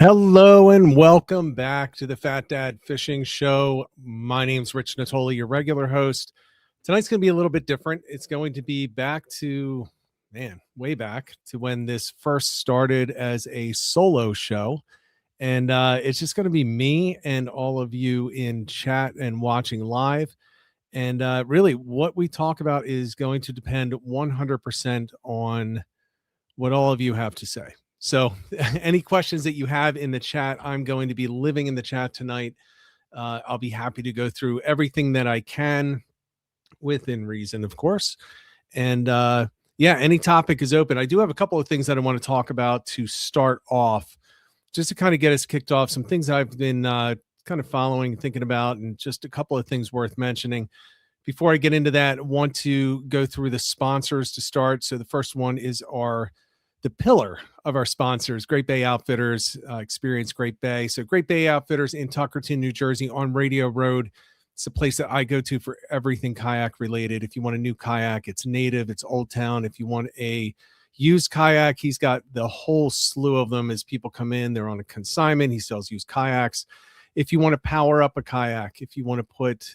Hello and welcome back to the Fat Dad Fishing Show. My name's Rich Natoli, your regular host. Tonight's going to be a little bit different. It's going to be back to, way back to when this first started as a solo show. And it's just going to be me and all of you in chat and watching live. And really, what we talk about is going to depend 100% on what all of you have to say. So any questions that you have in the chat, I'm going to be living in the chat tonight. I'll be happy to go through everything that I can within reason, of course. And any topic is open. I do have a couple of things that I want to talk about to start off, just to kind of get us kicked off. Some things I've been kind of following, thinking about, and just a couple of things worth mentioning. Before I get into that, I want to go through the sponsors to start. So the first one is the pillar of our sponsors, Great Bay Outfitters, Experience Great Bay. So Great Bay Outfitters in Tuckerton, New Jersey on Radio Road. It's a place that I go to for everything kayak related. If you want a new kayak, it's native, it's Old Town. If you want a used kayak, he's got the whole slew of them as people come in. They're on a consignment. He sells used kayaks. If you want to power up a kayak, if you want to put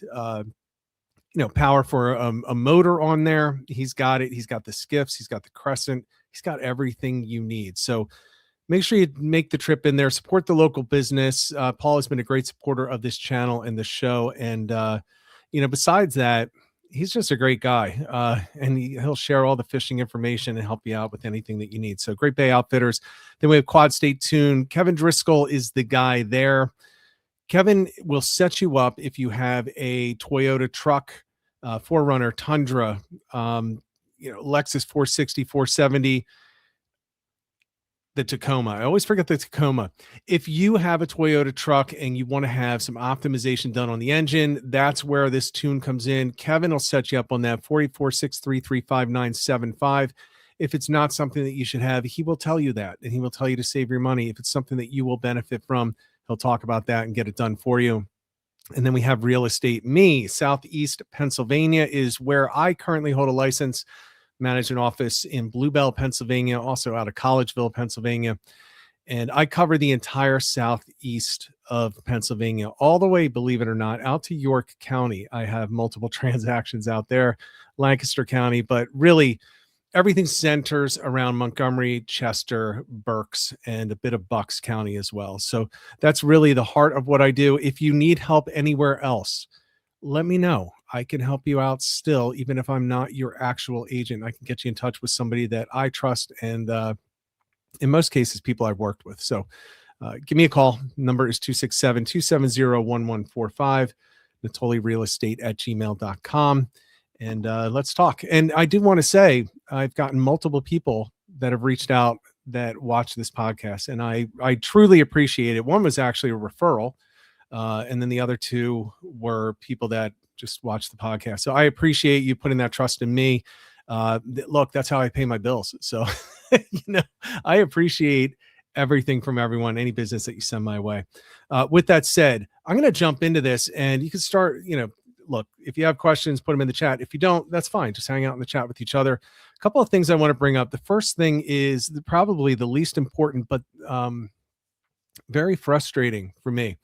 power for a motor on there, he's got it. He's got the skiffs, he's got the Crescent, he's got everything you need. So make sure you make the trip in there, support the local business. Paul has been a great supporter of this channel and the show. And, besides that, he's just a great guy. And he'll share all the fishing information and help you out with anything that you need. So Great Bay Outfitters. Then we have Quad State Tune. Kevin Driscoll is the guy there. Kevin will set you up if you have a Toyota truck, 4Runner, Tundra, Lexus 460, 470, the Tacoma. I always forget the Tacoma. If you have a Toyota truck and you want to have some optimization done on the engine, that's where this tune comes in. Kevin will set you up on that, 484-633-5975. If it's not something that you should have, he will tell you that, and he will tell you to save your money. If it's something that you will benefit from, he'll talk about that and get it done for you. And then we have Real Estate Me. Southeast Pennsylvania is where I currently hold a license, manage an office in Bluebell, Pennsylvania, also out of Collegeville, Pennsylvania. And I cover the entire southeast of Pennsylvania, all the way, believe it or not, out to York County. I have multiple transactions out there, Lancaster County, but really everything centers around Montgomery, Chester, Berks, and a bit of Bucks County as well. So that's really the heart of what I do. If you need help anywhere else, let me know. I can help you out still, even if I'm not your actual agent. I can get you in touch with somebody that I trust, and in most cases, people I've worked with. So give me a call. Number is 267-270-1145, natolirealestate@gmail.com. And let's talk. And I do want to say, I've gotten multiple people that have reached out that watch this podcast, and I truly appreciate it. One was actually a referral, and then the other two were people that just watch the podcast. So I appreciate you putting that trust in me. Look, that's how I pay my bills. So, I appreciate everything from everyone, any business that you send my way. With that said, I'm going to jump into this, and you can start, look, if you have questions, put them in the chat. If you don't, that's fine. Just hang out in the chat with each other. A couple of things I want to bring up. The first thing is probably the least important, but very frustrating for me.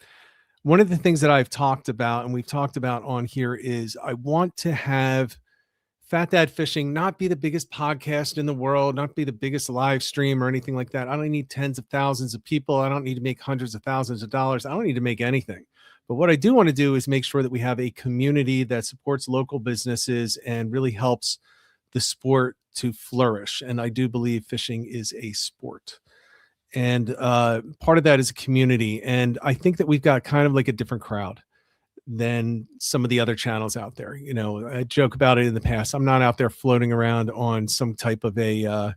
One of the things that I've talked about, and we've talked about on here, is I want to have Fat Dad Fishing not be the biggest podcast in the world, not be the biggest live stream or anything like that. I don't need tens of thousands of people. I don't need to make hundreds of thousands of dollars. I don't need to make anything. But what I do want to do is make sure that we have a community that supports local businesses and really helps the sport to flourish. And I do believe fishing is a sport. And part of that is a community. And I think that we've got kind of like a different crowd than some of the other channels out there. I joke about it in the past. I'm not out there floating around on some type of a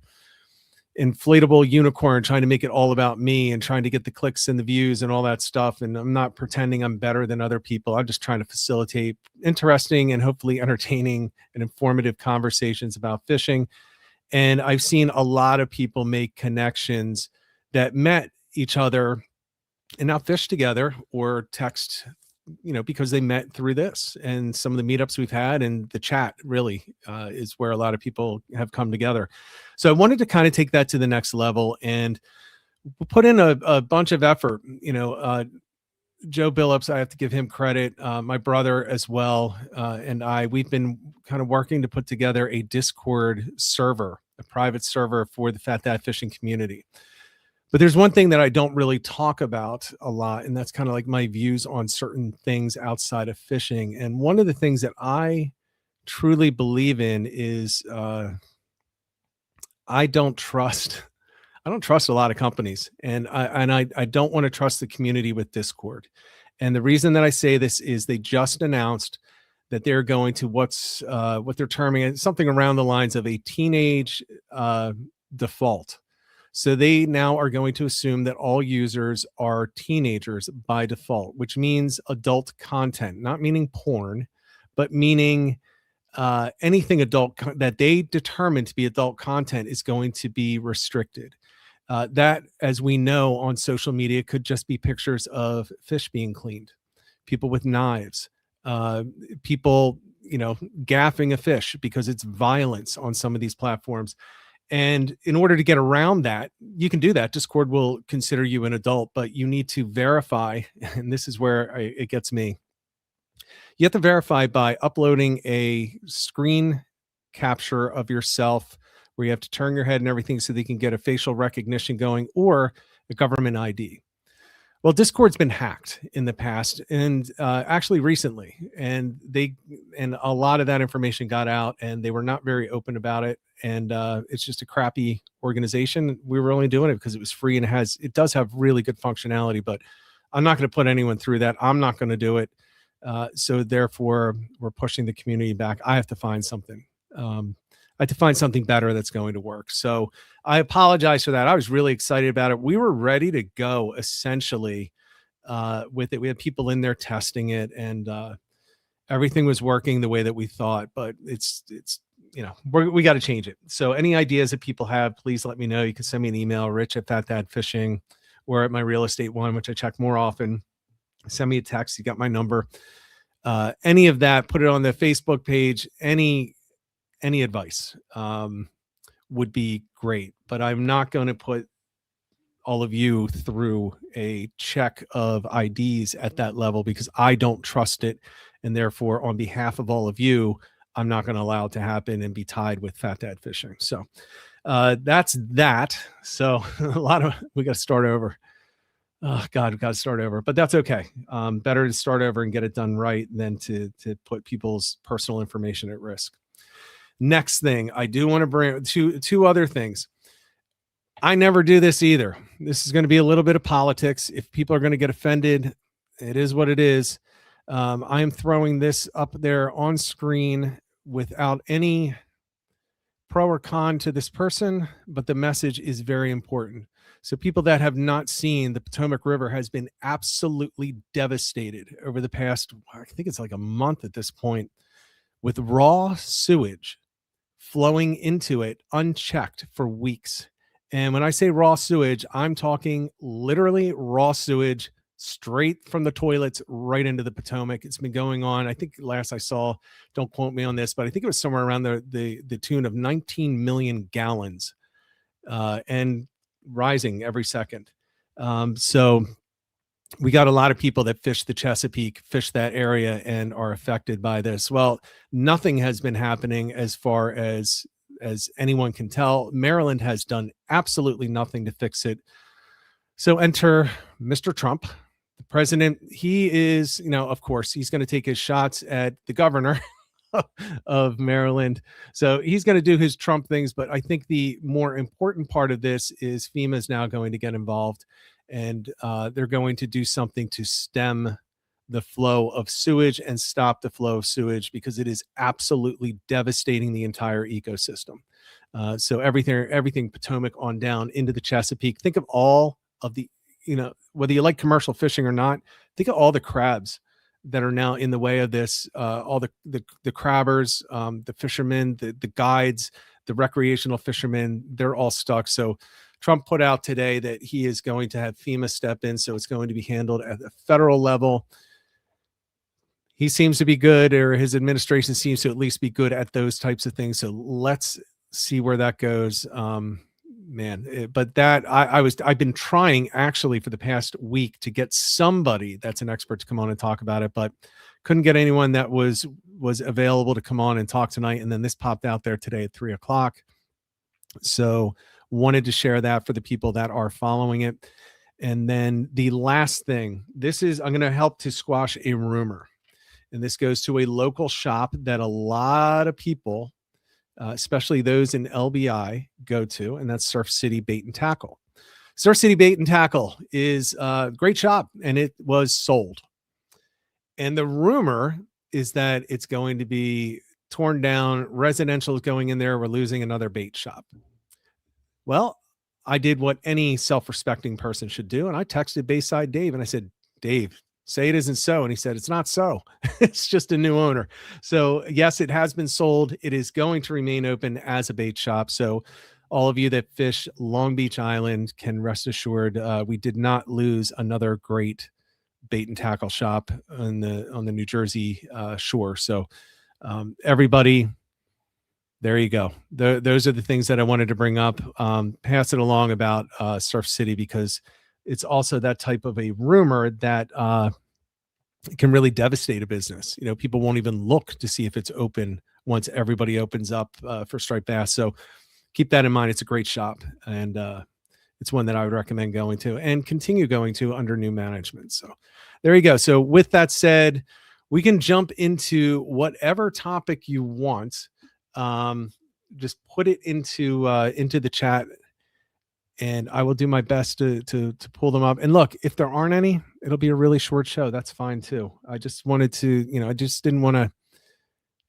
inflatable unicorn trying to make it all about me and trying to get the clicks and the views and all that stuff. And I'm not pretending I'm better than other people. I'm just trying to facilitate interesting and hopefully entertaining and informative conversations about fishing. And I've seen a lot of people make connections that met each other and now fish together or text, because they met through this. And some of the meetups we've had and the chat really is where a lot of people have come together. So I wanted to kind of take that to the next level. And put in a bunch of effort. Joe Billups, I have to give him credit. My brother as well, and we've been kind of working to put together a Discord server, a private server for the Fat Dad Fishing community. But there's one thing that I don't really talk about a lot, and that's kind of like my views on certain things outside of fishing. And one of the things that I truly believe in is I don't trust a lot of companies, and I don't want to trust the community with Discord. And the reason that I say this is they just announced that they're going to what they're terming something around the lines of a teenage default. So they now are going to assume that all users are teenagers by default, which means adult content, not meaning porn, but meaning anything adult that they determine to be adult content is going to be restricted. That, as we know on social media, could just be pictures of fish being cleaned, people with knives, people, gaffing a fish because it's violence on some of these platforms. And in order to get around that, you can do that. Discord will consider you an adult, but you need to verify. And this is where it gets me. You have to verify by uploading a screen capture of yourself where you have to turn your head and everything so they can get a facial recognition going, or a government ID. Well, Discord's been hacked in the past, and actually recently, and a lot of that information got out, and they were not very open about it. And it's just a crappy organization. We were only doing it because it was free, and it does have really good functionality. But I'm not going to put anyone through that. I'm not going to do it. So therefore, we're pushing the community back. I have to find something. I have to find something better that's going to work. So I apologize for that. I was really excited about it. We were ready to go essentially with it. We had people in there testing it, and everything was working the way that we thought, but it's we got to change it. So any ideas that people have, please let me know. You can send me an email, rich@fatdadfishing, or at my real estate one, which I check more often. Send me a text. You got my number. Any of that, put it on the Facebook page. Any advice would be great, but I'm not going to put all of you through a check of IDs at that level because I don't trust it. And therefore, on behalf of all of you, I'm not going to allow it to happen and be tied with Fat Dad Fishing. So that's that. So we got to start over. Oh God, we've got to start over, but that's okay. Better to start over and get it done right than to put people's personal information at risk. Next thing, I do want to bring two other things. I never do this either. This is going to be a little bit of politics. If people are going to get offended, it is what it is. I am throwing this up there on screen without any pro or con to this person, but the message is very important. So people that have not seen, the Potomac River has been absolutely devastated over the past, I think it's like a month at this point, with raw sewage flowing into it unchecked for weeks. And when I say raw sewage, I'm talking literally raw sewage straight from the toilets right into the Potomac. It's been going on. I think last I saw, don't quote me on this, but I think it was somewhere around the tune of 19 million gallons and rising every second. So we got a lot of people that fish the Chesapeake, fish that area, and are affected by this. Well, nothing has been happening as far as anyone can tell. Maryland has done absolutely nothing to fix it. So enter Mr. Trump, the president. He is, of course, he's going to take his shots at the governor of Maryland. So he's going to do his Trump things. But I think the more important part of this is FEMA is now going to get involved. And they're going to do something to stem the flow of sewage and stop the flow of sewage because it is absolutely devastating the entire ecosystem. So everything Potomac on down into the Chesapeake. Think of all of the, whether you like commercial fishing or not, think of all the crabs that are now in the way of this, all the crabbers, the fishermen, the guides, the recreational fishermen, they're all stuck. So Trump put out today that he is going to have FEMA step in, so it's going to be handled at the federal level. He seems to be good, or his administration seems to at least be good at those types of things. So let's see where that goes. But I've been trying actually for the past week to get somebody that's an expert to come on and talk about it, but couldn't get anyone that was available to come on and talk tonight. And then this popped out there today at 3:00. So wanted to share that for the people that are following it. And then the last thing, I'm going to help to squash a rumor. And this goes to a local shop that a lot of people, especially those in LBI, go to, and that's Surf City Bait and Tackle. Surf City Bait and Tackle is a great shop, and it was sold. And the rumor is that it's going to be torn down. Residential is going in there. We're losing another bait shop. Well, I did what any self-respecting person should do, and I texted Bayside Dave, and I said, Dave, say it isn't so. And he said, it's not so. It's just a new owner. So yes, it has been sold. It is going to remain open as a bait shop. So all of you that fish Long Beach Island can rest assured we did not lose another great bait and tackle shop on the New Jersey shore. So everybody, there you go. Those are the things that I wanted to bring up. Pass it along about Surf City, because it's also that type of a rumor that can really devastate a business. People won't even look to see if it's open once everybody opens up for striped bass. So keep that in mind. It's a great shop, and it's one that I would recommend going to and continue going to under new management. So there you go. So with that said, we can jump into whatever topic you want. Just put it into the chat, and I will do my best to pull them up. And look, if there aren't any, it'll be a really short show. That's fine too. I just wanted to, I just didn't want to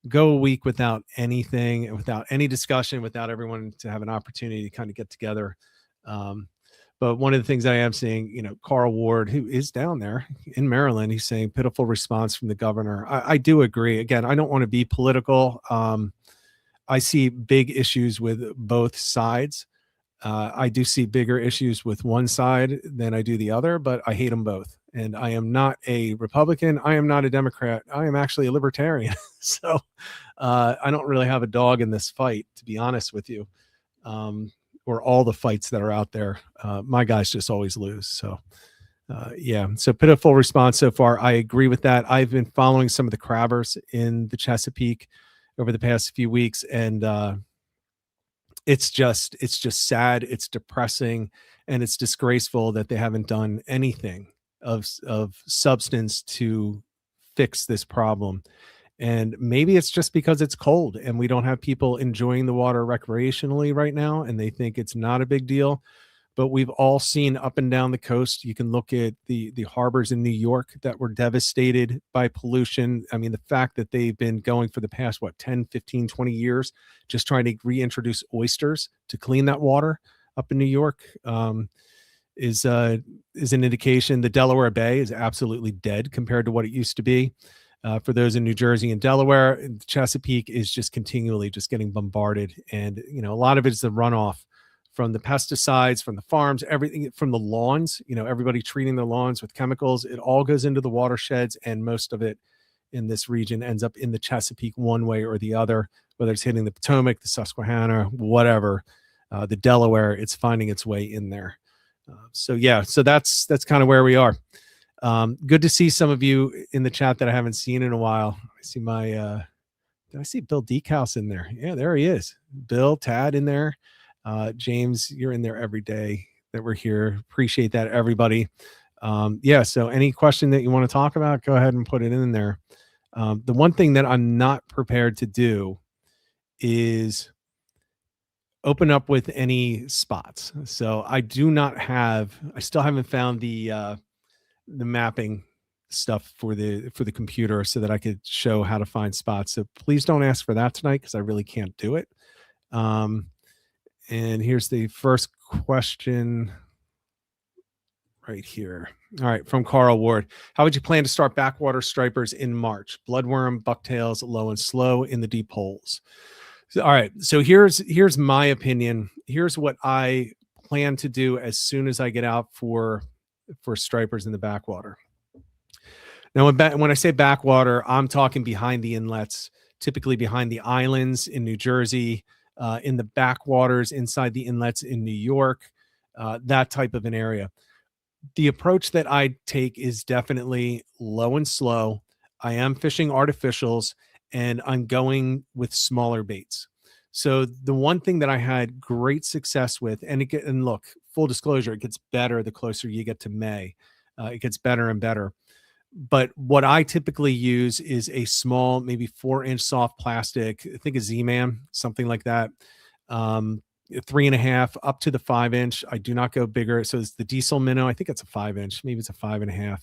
go a week without anything, without any discussion, without everyone to have an opportunity to kind of get together. But one of the things I am seeing, Carl Ward, who is down there in Maryland, he's saying pitiful response from the governor. I do agree. Again, I don't want to be political. I see big issues with both sides. I do see bigger issues with one side than I do the other, but I hate them both. And I am not a Republican. I am not a Democrat. I am actually a libertarian. So I don't really have a dog in this fight, to be honest with you, or all the fights that are out there. My guys just always lose. So yeah, so pitiful response so far. I agree with that. I've been following some of the crabbers in the Chesapeake over the past few weeks, and it's just sad, it's depressing, and it's disgraceful that they haven't done anything of substance to fix this problem. And maybe it's just because it's cold and we don't have people enjoying the water recreationally right now, and they think it's not a big deal. But we've all seen up and down the coast. You can look at the harbors in New York that were devastated by pollution. I mean, the fact that they've been going for the past, 10, 15, 20 years, just trying to reintroduce oysters to clean that water up in New York is an indication. The Delaware Bay is absolutely dead compared to what it used to be. For those in New Jersey and Delaware, the Chesapeake is just continually just getting bombarded. And, a lot of it is the runoff from the pesticides, from the farms, everything from the lawns, everybody treating their lawns with chemicals. It all goes into the watersheds, and most of it in this region ends up in the Chesapeake one way or the other, whether it's hitting the Potomac, the Susquehanna, whatever, the Delaware, it's finding its way in there. So that's kind of where we are. Good to see some of you in the chat that I haven't seen in a while. I see did I see Bill Deekhouse in there? Yeah, there he is. Bill, Tad in there. James, you're in there every day that we're here. Appreciate that, everybody. So any question that you want to talk about, go ahead and put it in there. The one thing that I'm not prepared to do is open up with any spots. So I still haven't found the mapping stuff for the computer so that I could show how to find spots. So please don't ask for that tonight, because I really can't do it. And here's the first question right here. All right, from Carl Ward. How would you plan to start backwater stripers in March? Bloodworm, bucktails, low and slow in the deep holes. So, all right, so here's my opinion. Here's what I plan to do as soon as I get out for stripers in the backwater. Now, when I say backwater, I'm talking behind the inlets, typically behind the islands in New Jersey, in the backwaters, inside the inlets in New York, that type of an area. The approach that I take is definitely low and slow. I am fishing artificials and I'm going with smaller baits. So the one thing that I had great success with, and look, full disclosure, it gets better the closer you get to May. It gets better and better. But what I typically use is a small, maybe 4-inch soft plastic. I think a Z-Man, something like that. 3.5 up to the 5-inch. I do not go bigger. So it's the Diesel Minnow. I think it's a 5-inch. Maybe it's a 5.5.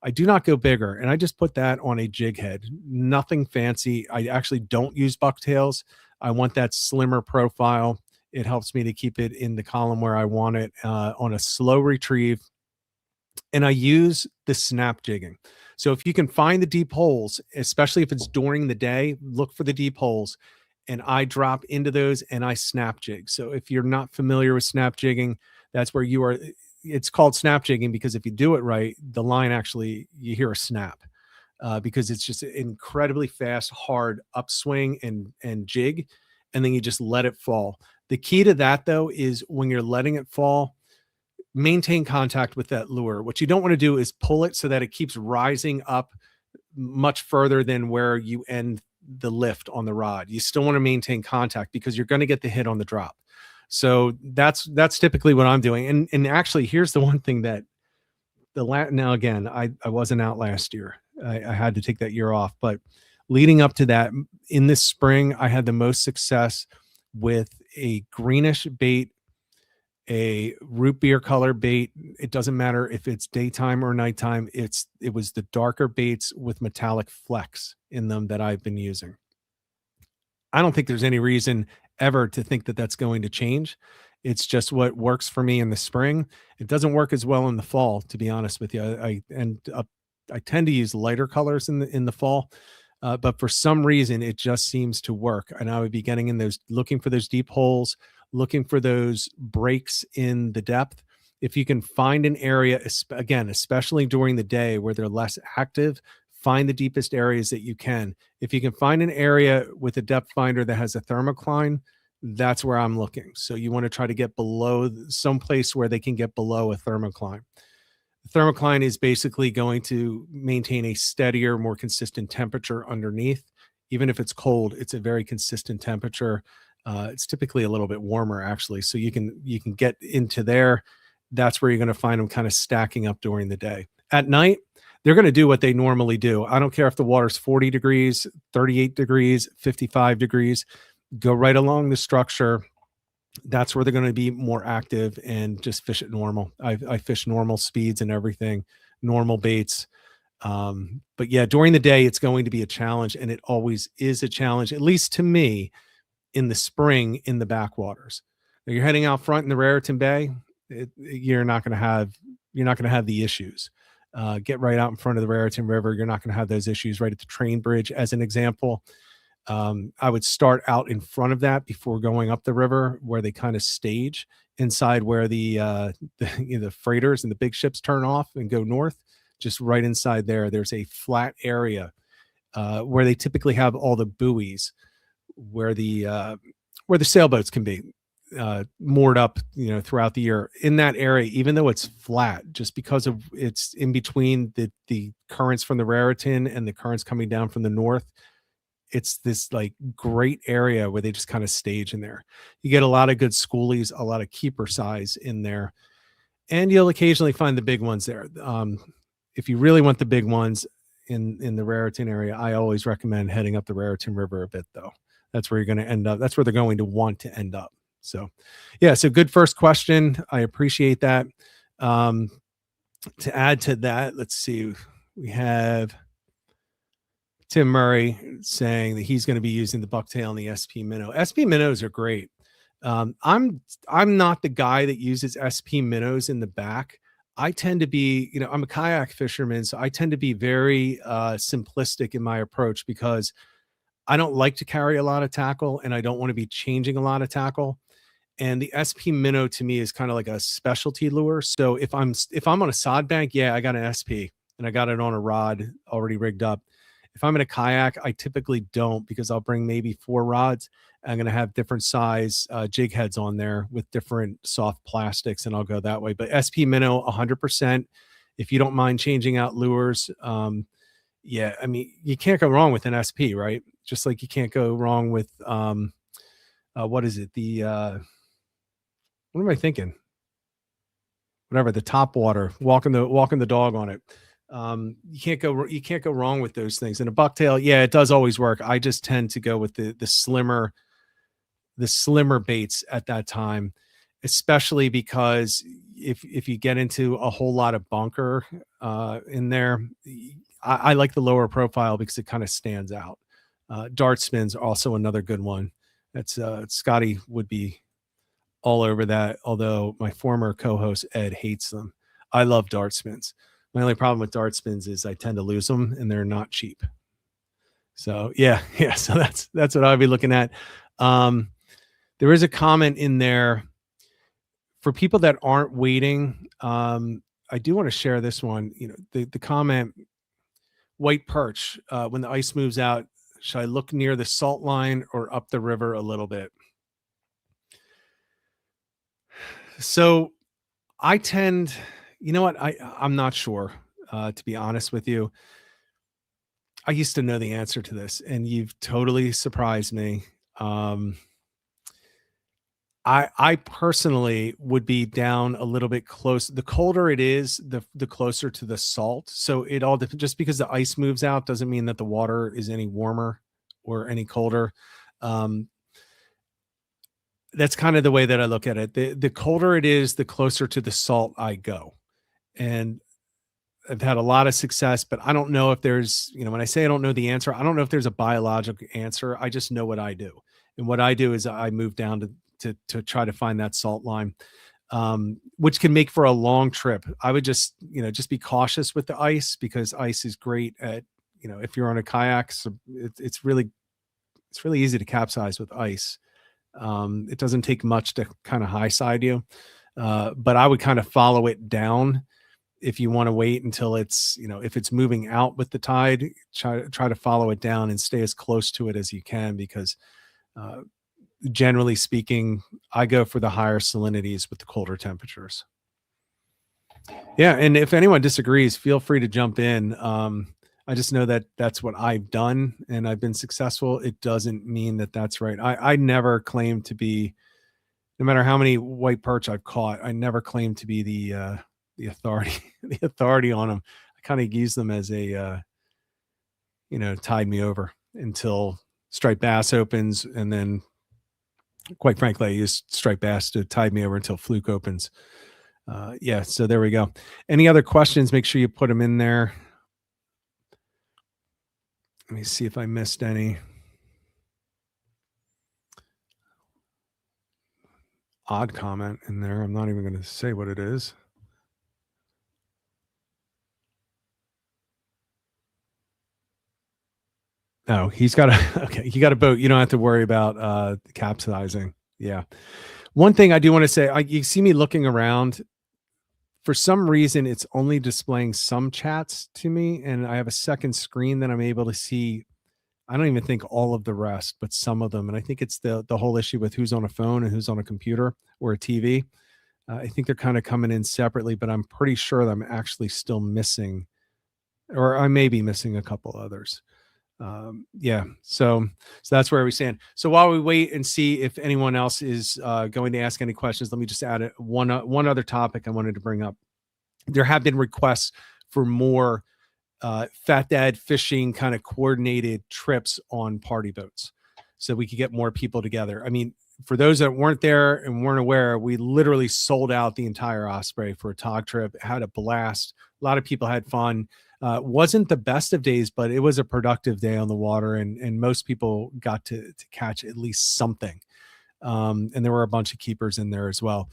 I do not go bigger, and I just put that on a jig head. Nothing fancy. I actually don't use bucktails. I want that slimmer profile. It helps me to keep it in the column where I want it, on a slow retrieve. And I use the snap jigging. So if you can find the deep holes, especially if it's during the day, look for the deep holes. And I drop into those and I snap jig. So if you're not familiar with snap jigging, that's where you are. It's called snap jigging because if you do it right, the line actually, you hear a snap, because it's just an incredibly fast, hard upswing and jig. And then you just let it fall. The key to that, though, is when you're letting it fall, maintain contact with that lure. What you don't want to do is pull it so that it keeps rising up much further than where you end the lift on the rod. You still want to maintain contact because you're going to get the hit on the drop. So that's typically what I'm doing. And actually, here's the one thing that now again, I wasn't out last year. I had to take that year off, but leading up to that, in this spring, I had the most success with a greenish bait, a root beer color bait. It doesn't matter if it's daytime or nighttime. It was the darker baits with metallic flecks in them that I've been using. I don't think there's any reason ever to think that that's going to change. It's just what works for me in the spring. It doesn't work as well in the fall, to be honest with you. I tend to use lighter colors in the fall, but for some reason it just seems to work. And I would be getting in those, looking for those deep holes, looking for those breaks in the depth. If you can find an area, again, especially during the day where they're less active, find the deepest areas that you can. If you can find an area with a depth finder that has a thermocline, that's where I'm looking. So you want to try to get below some place where they can get below a thermocline. The thermocline is basically going to maintain a steadier, more consistent temperature underneath. Even if it's cold, it's a very consistent temperature. It's typically a little bit warmer, actually. So you can get into there. That's where you're going to find them kind of stacking up during the day. At night, they're going to do what they normally do. I don't care if the water's 40 degrees, 38 degrees, 55 degrees. Go right along the structure. That's where they're going to be more active and just fish it normal. I fish normal speeds and everything, normal baits. But yeah, during the day, it's going to be a challenge, and it always is a challenge, at least to me, in the spring in the backwaters. Now, you're heading out front in the Raritan Bay, you're not going to have the issues. Get right out in front of the Raritan River. You're not going to have those issues right at the train bridge, as an example. I would start out in front of that before going up the river, where they kind of stage inside where the freighters and the big ships turn off and go north. Just right inside there, there's a flat area where they typically have all the buoys, where the sailboats can be moored up, throughout the year. In that area, even though it's flat, just because of it's in between the currents from the Raritan and the currents coming down from the north, it's this like great area where they just kind of stage in there. You get a lot of good schoolies, a lot of keeper size in there, and you'll occasionally find the big ones there. If you really want the big ones in the Raritan area, I always recommend heading up the Raritan River a bit, though. That's where you're going to end up. That's where they're going to want to end up. So yeah, so good first question. I appreciate that. To add to that, let's see, we have Tim Murray saying that he's going to be using the bucktail and the SP minnow. SP minnows are great. I'm not the guy that uses SP minnows in the back. I tend to be, I'm a kayak fisherman, so I tend to be very simplistic in my approach, because I don't like to carry a lot of tackle and I don't want to be changing a lot of tackle. And the SP minnow to me is kind of like a specialty lure. So if I'm on a sod bank, yeah, I got an SP and I got it on a rod already rigged up. If I'm in a kayak, I typically don't, because I'll bring maybe 4 rods. I'm going to have different size jig heads on there with different soft plastics, and I'll go that way. But SP Minnow, 100%. If you don't mind changing out lures, yeah, I mean, you can't go wrong with an SP, right? Just like you can't go wrong with what is it? What am I thinking? Whatever, the top water, walking the dog on it. You can't go wrong with those things. And a bucktail, yeah, it does always work. I just tend to go with the slimmer baits at that time, especially because if you get into a whole lot of bunker in there, I like the lower profile because it kind of stands out. Dart spins also another good one. That's Scotty would be all over that, although my former co-host Ed hates them. I love dart spins. My only problem with dart spins is I tend to lose them, and they're not cheap. So yeah. So that's what I'll be looking at. There is a comment in there for people that aren't waiting. I do want to share this one. The comment, white perch, when the ice moves out, should I look near the salt line or up the river a little bit? So I tend, I'm not sure, to be honest with you. I used to know the answer to this, and you've totally surprised me. I personally would be down a little bit close. The colder it is, the closer to the salt. So it all just because the ice moves out doesn't mean that the water is any warmer or any colder. That's kind of the way that I look at it. The colder it is, the closer to the salt I go. And I've had a lot of success, but I don't know if there's, when I say I don't know the answer, I don't know if there's a biological answer. I just know what I do. And what I do is I move down to try to find that salt line, which can make for a long trip. I would just be cautious with the ice, because ice is great at, if you're on a kayak, so it's really easy to capsize with ice. It doesn't take much to kind of high side you. But I would kind of follow it down. If you want to wait until it's, if it's moving out with the tide, try to follow it down and stay as close to it as you can, because generally speaking, I go for the higher salinities with the colder temperatures. Yeah. And if anyone disagrees, feel free to jump in. I just know that that's what I've done and I've been successful. It doesn't mean that that's right. I never claim to be, no matter how many white perch I've caught, I never claim to be the authority, the authority on them. I kind of use them as a, tide me over until striped bass opens. And then quite frankly, I use striped bass to tide me over until fluke opens. Yeah. So there we go. Any other questions? Make sure you put them in there. Let me see if I missed any. Odd comment in there. I'm not even going to say what it is. No, he's got you got a boat. You don't have to worry about capsizing. Yeah. One thing I do want to say, you see me looking around. For some reason, it's only displaying some chats to me, and I have a second screen that I'm able to see. I don't even think all of the rest, but some of them. And I think it's the whole issue with who's on a phone and who's on a computer or a TV. I think they're kind of coming in separately, but I'm pretty sure that I'm actually still missing, or I may be missing a couple others. Yeah. So that's where we stand. So while we wait and see if anyone else is going to ask any questions, let me just add one other topic I wanted to bring up. There have been requests for more Fat Dad fishing kind of coordinated trips on party boats, so we could get more people together. I mean, for those that weren't there and weren't aware, we literally sold out the entire Osprey for a tog trip. Had a blast. A lot of people had fun. Wasn't the best of days, but it was a productive day on the water, and most people got to catch at least something. And there were a bunch of keepers in there as well.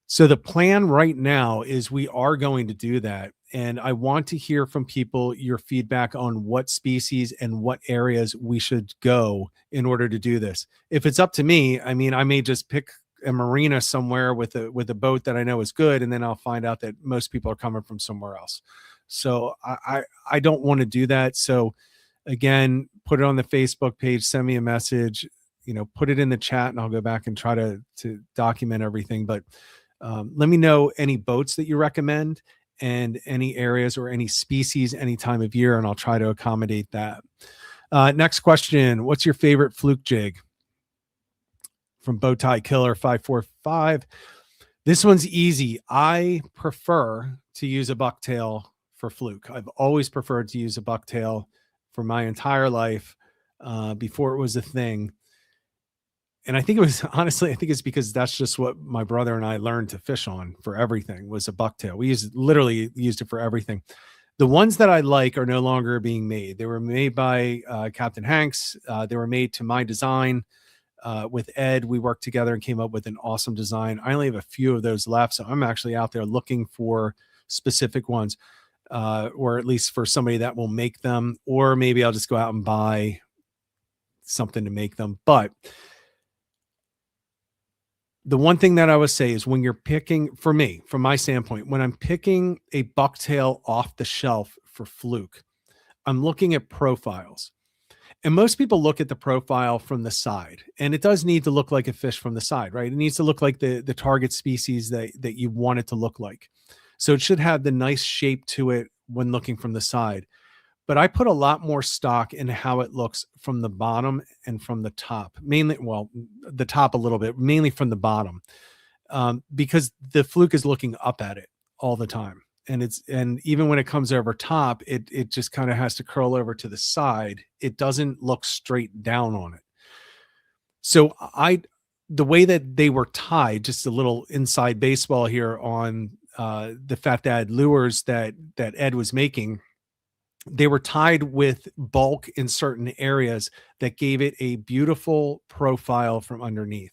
So the plan right now is we are going to do that. And I want to hear from people your feedback on what species and what areas we should go in order to do this. If it's up to me, I mean, I may just pick a marina somewhere with a boat that I know is good, and then I'll find out that most people are coming from somewhere else. So I don't want to do that. So again, put it on the Facebook page, send me a message, put it in the chat, and I'll go back and try to document everything. But let me know any boats that you recommend and any areas or any species, any time of year, and I'll try to accommodate that. Next question. What's your favorite fluke jig? From Bowtie Killer 545. This one's easy. I prefer to use a bucktail for fluke. I've always preferred to use a bucktail for my entire life before it was a thing. And I think it's because that's just what my brother and I learned to fish on for everything, was a bucktail. We literally used it for everything. The ones that I like are no longer being made. They were made by Captain Hanks. They were made to my design. With Ed, we worked together and came up with an awesome design. I only have a few of those left, so I'm actually out there looking for specific ones, or at least for somebody that will make them, or maybe I'll just go out and buy something to make them. But the one thing that I would say is, when you're picking, for me, from my standpoint, when I'm picking a bucktail off the shelf for fluke, I'm looking at profiles. And most people look at the profile from the side, and it does need to look like a fish from the side, right? It needs to look like the target species that you want it to look like. So it should have the nice shape to it when looking from the side. But I put a lot more stock in how it looks from the bottom and from the top, mainly, well, the top a little bit, mainly from the bottom, because the fluke is looking up at it all the time. And even when it comes over top, it just kind of has to curl over to the side. It doesn't look straight down on it. So the way that they were tied, just a little inside baseball here on the Fat Dad lures that Ed was making, they were tied with bulk in certain areas that gave it a beautiful profile from underneath.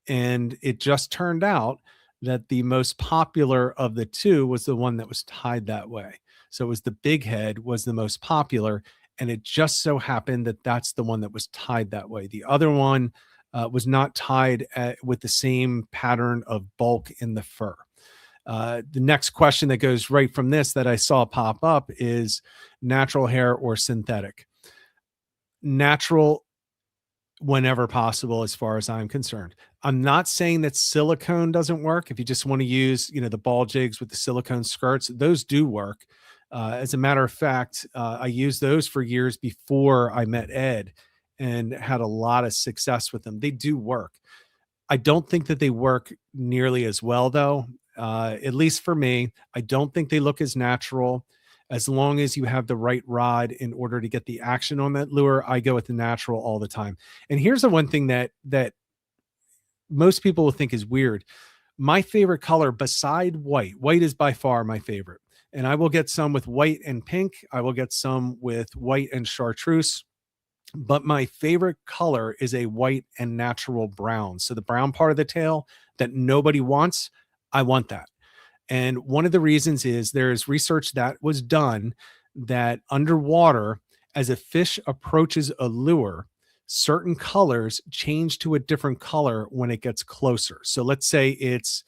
And it just turned out that the most popular of the two was the one that was tied that way. So it was the big head was the most popular, and it just so happened that that's the one that was tied that way. The other one was not tied with the same pattern of bulk in the fur. The next question that goes right from this that I saw pop up is natural hair or synthetic. Natural whenever possible, as far as I'm concerned. I'm not saying that silicone doesn't work. If you just want to use, the ball jigs with the silicone skirts, those do work. As a matter of fact, I used those for years before I met Ed and had a lot of success with them. They do work. I don't think that they work nearly as well, though. At least for me, I don't think they look as natural. As long as you have the right rod in order to get the action on that lure, I go with the natural all the time. And here's the one thing that most people will think is weird. My favorite color beside white is by far my favorite. And I will get some with white and pink. I will get some with white and chartreuse. But my favorite color is a white and natural brown. So the brown part of the tail that nobody wants, I want that. And one of the reasons is there's research that was done that underwater, as a fish approaches a lure, certain colors change to a different color when it gets closer. So let's say it's,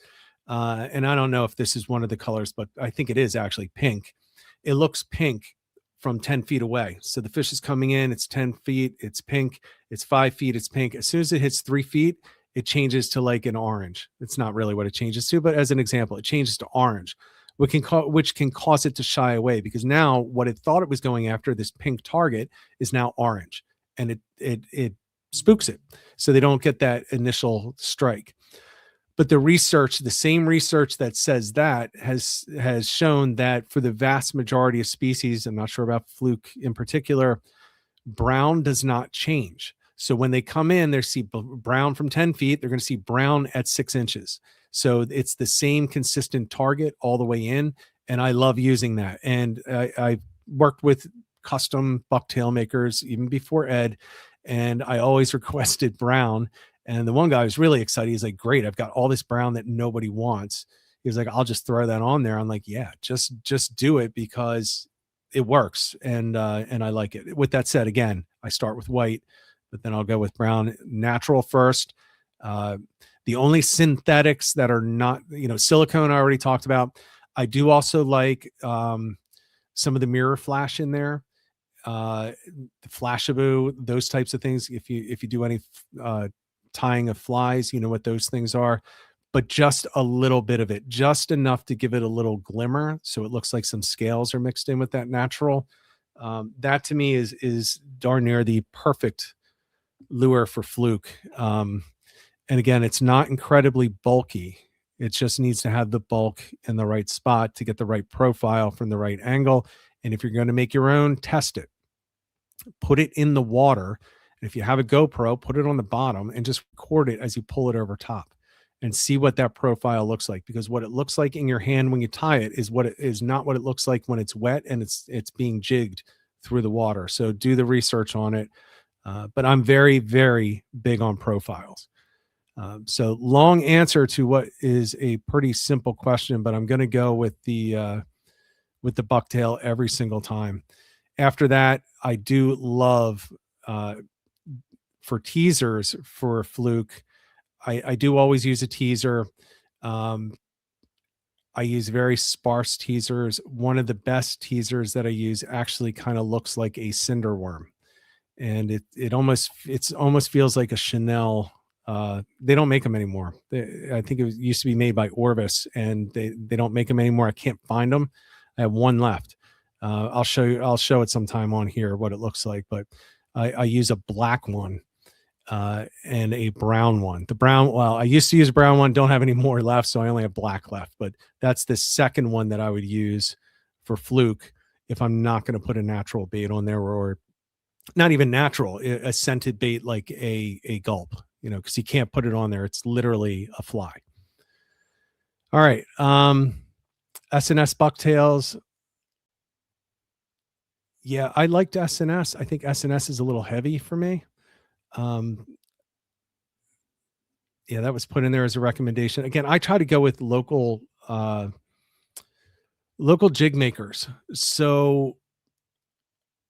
and I don't know if this is one of the colors, but I think it is actually pink. It looks pink from 10 feet away. So the fish is coming in, it's 10 feet, it's pink, it's 5 feet, it's pink. As soon as it hits 3 feet, it changes to like an orange. It's not really what it changes to, but as an example, it changes to orange, which can cause it to shy away, because now what it thought it was going after, this pink target, is now orange, and it spooks it. So they don't get that initial strike. But the same research that says that has shown that for the vast majority of species, I'm not sure about fluke in particular, brown does not change. So when they come in, they see brown from 10 feet, they're going to see brown at 6 inches. So it's the same consistent target all the way in. And I love using that. And I worked with custom bucktail makers even before Ed, and I always requested brown. And the one guy was really excited. He's like, great, I've got all this brown that nobody wants. He was like, I'll just throw that on there. I'm like, yeah, just do it, because it works. And I like it. With that said, again, I start with white, but then I'll go with brown, natural first. The only synthetics that are not, silicone I already talked about. I do also like some of the mirror flash in there. the Flashaboo, those types of things. If you do any tying of flies, you know what those things are. But just a little bit of it, just enough to give it a little glimmer, so it looks like some scales are mixed in with that natural. That to me is darn near the perfect lure for fluke. And again, it's not incredibly bulky. It just needs to have the bulk in the right spot to get the right profile from the right angle. And if you're going to make your own, test it. Put it in the water. And if you have a GoPro, put it on the bottom and just record it as you pull it over top and see what that profile looks like. Because what it looks like in your hand when you tie it is what it is not what it looks like when it's wet and it's being jigged through the water. So do the research on it. But I'm very, very big on profiles. So long answer to what is a pretty simple question, but I'm going to go with the bucktail every single time. After that, I do love for teasers for fluke. I do always use a teaser. I use very sparse teasers. One of the best teasers that I use actually kind of looks like a cinder worm, and it almost feels like a Chanel. They don't make them anymore. I think it used to be made by Orvis, and they don't make them anymore. I can't find them. I have one left. I'll show it sometime on here what it looks like, but I use a black one and a brown one. The brown, well, I used to use a brown one, don't have any more left, so I only have black left, but that's the second one that I would use for fluke if I'm not going to put a natural bait on there, or not even natural, a scented bait like a gulp, you know, because you can't put it on there. It's literally a fly. All right. S&S bucktails. Yeah, I liked S&S. I think S&S is a little heavy for me. Yeah, that was put in there as a recommendation. Again, I try to go with local jig makers. So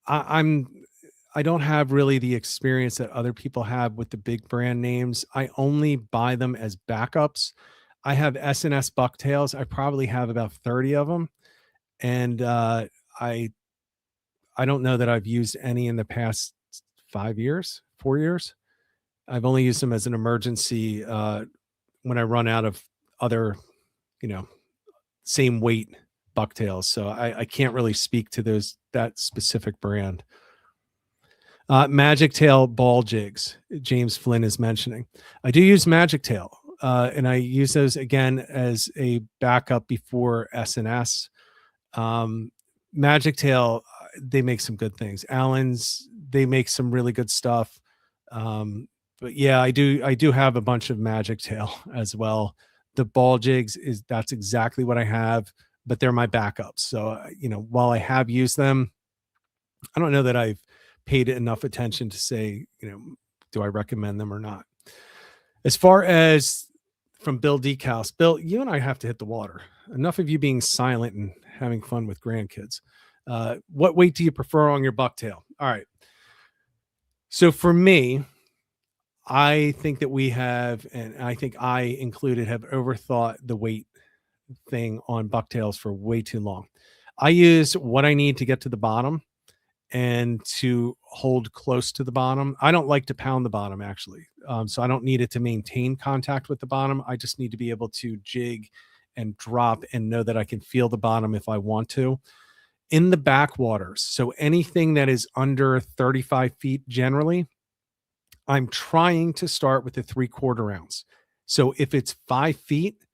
I don't have really the experience that other people have with the big brand names. I only buy them as backups. I have S&S bucktails. I probably have about 30 of them. And I don't know that I've used any in the past 4 years. I've only used them as an emergency when I run out of other, you know, same weight bucktails. So I can't really speak to that specific brand. Magic Tail ball jigs, James Flynn is mentioning. I do use Magic Tail, and I use those again as a backup before S&S. Magic Tail, they make some good things. Allen's, they make some really good stuff. But yeah, I do have a bunch of Magic Tail as well. The ball jigs that's exactly what I have, but they're my backups. So, you know, while I have used them, I don't know that I've paid enough attention to say, you know, do I recommend them or not? As far as from Bill Decals, Bill, you and I have to hit the water. Enough of you being silent and having fun with grandkids. What weight do you prefer on your bucktail? All right. So for me, I think that we have, and I think I included, have overthought the weight thing on bucktails for way too long. I use what I need to get to the bottom and to hold close to the bottom. I don't like to pound the bottom, actually. So I don't need it to maintain contact with the bottom. I just need to be able to jig and drop and know that I can feel the bottom if I want to. In the backwaters, so anything that is under 35 feet generally, I'm trying to start with a 3/4 ounce. So if it's 5 feet,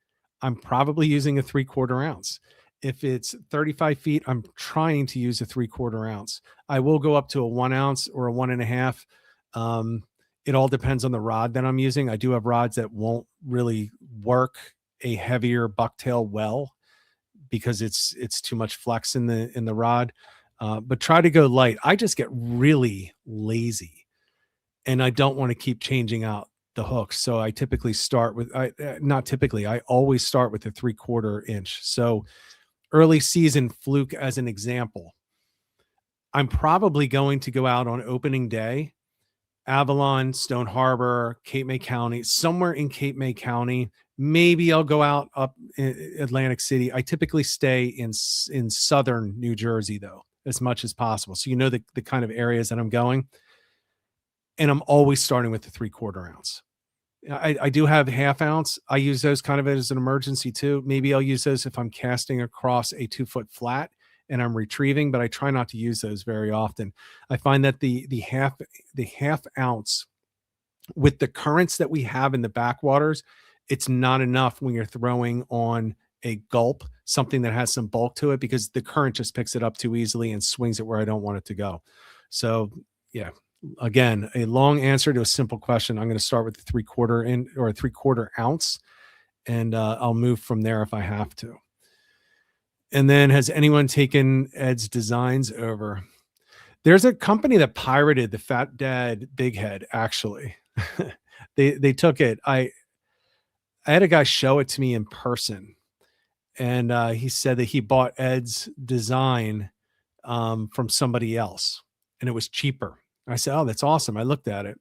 I'm probably using a 3/4 ounce. If it's 35 feet, I'm trying to use a 3/4 ounce. I will go up to a 1 ounce or a 1.5. It all depends on the rod that I'm using. I do have rods that won't really work a heavier bucktail well because it's too much flex in the rod. But try to go light. I just get really lazy, and I don't want to keep changing out the hooks. So I typically start with, not typically, I always start with a 3/4 inch. So early season fluke, as an example, I'm probably going to go out on opening day, Avalon, Stone Harbor, Cape May County, somewhere in Cape May County. Maybe I'll go up in Atlantic City. I typically stay in southern New Jersey, though. as much as possible. So, the kind of areas that I'm going, and I'm always starting with the 3/4 ounce. I do have half ounce. I use those kind of as an emergency too. Maybe I'll use those if I'm casting across a 2-foot flat and I'm retrieving, but I try not to use those very often. I find that the half ounce, with the currents that we have in the backwaters, it's not enough when you're throwing on a gulp, something that has some bulk to it, because the current just picks it up too easily and swings it where I don't want it to go. So, yeah, again, a long answer to a simple question. I'm going to start with the 3/4 ounce, and I'll move from there if I have to. And then, has anyone taken Ed's designs over? There's a company that pirated the Fat Dad Big Head, actually. They took it. I had a guy show it to me in person, and he said that he bought Ed's design from somebody else, and it was cheaper. I said, "Oh, that's awesome." I looked at it,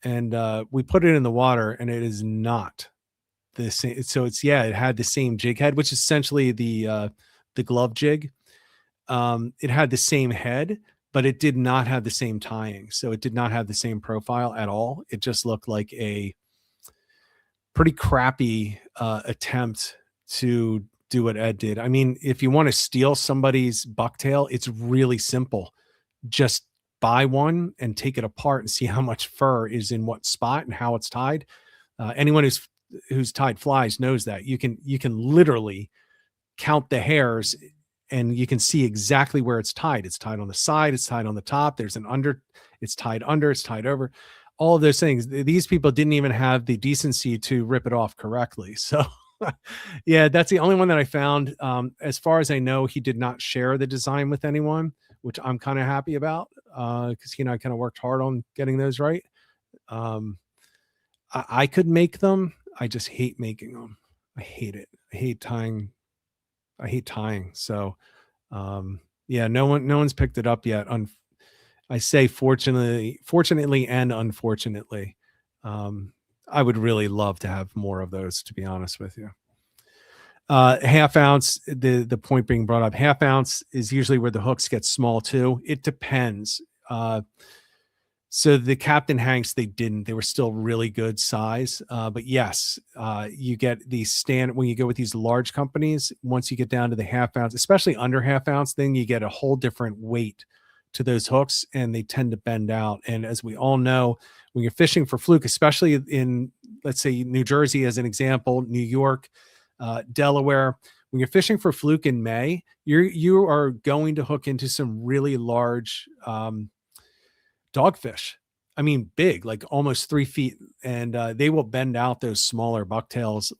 and we put it in the water, and it is not the same. So it had the same jig head, which is essentially the glove jig. It had the same head, but it did not have the same tying. So it did not have the same profile at all. It just looked like a pretty crappy attempt to do what Ed did. I mean, if you want to steal somebody's bucktail, it's really simple. Just buy one and take it apart and see how much fur is in what spot and how it's tied. Anyone who's tied flies knows that you can literally count the hairs, and you can see exactly where it's tied. It's tied on the side, it's tied on the top, there's an under, it's tied under, it's tied over, all of those things. These people didn't even have the decency to rip it off correctly. So yeah, that's the only one that I found. As far as I know, he did not share the design with anyone, which I'm kind of happy about, because he and I kind of worked hard on getting those right. I could make them. I just hate making them. I hate it. I hate tying. So, yeah, no one's picked it up yet. I say fortunately and unfortunately. I would really love to have more of those, to be honest with you. Half ounce, the point being brought up, half ounce is usually where the hooks get small too. It depends. So the Captain Hanks, they were still really good size. But yes, you get these when you go with these large companies, once you get down to the half ounce, especially under half ounce, then you get a whole different weight to those hooks, and they tend to bend out. And as we all know, when you're fishing for fluke, especially in, let's say, New Jersey as an example, New York, Delaware, when you're fishing for fluke in May, you are going to hook into some really large dogfish. I mean, big, like almost 3 feet, and they will bend out those smaller bucktails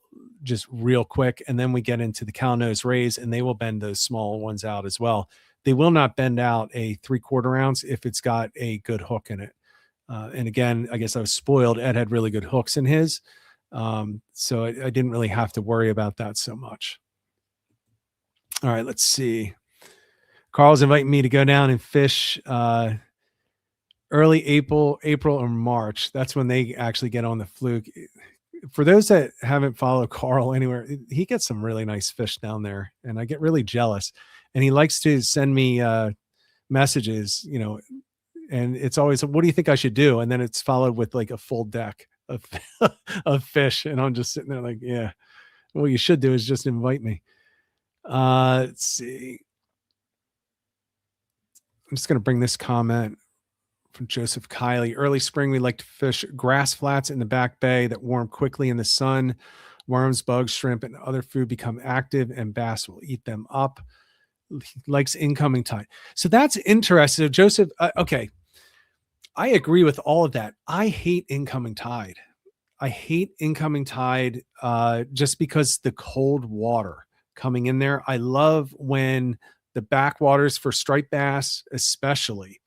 just real quick. And then we get into the cow nose rays, and they will bend those small ones out as well. They will not bend out a 3/4 ounce if it's got a good hook in it. And again, I guess I was spoiled. Ed had really good hooks in his. So I didn't really have to worry about that so much. All right, let's see. Carl's inviting me to go down and fish early April or March. That's when they actually get on the fluke. For those that haven't followed Carl anywhere, he gets some really nice fish down there, and I get really jealous. And he likes to send me messages, and it's always, what do you think I should do? And then it's followed with like a full deck of of fish, and I'm just sitting there like, yeah, what you should do is just invite me. Let's see. I'm just going to bring this comment from Joseph Kiley. Early spring, we like to fish grass flats in the back bay that warm quickly in the sun. Worms, bugs, shrimp, and other food become active, and bass will eat them up. He likes incoming tide. So that's interesting. So Joseph, okay, I agree with all of that. I hate incoming tide. Just because the cold water coming in there. I love when the backwaters for striped bass, especially.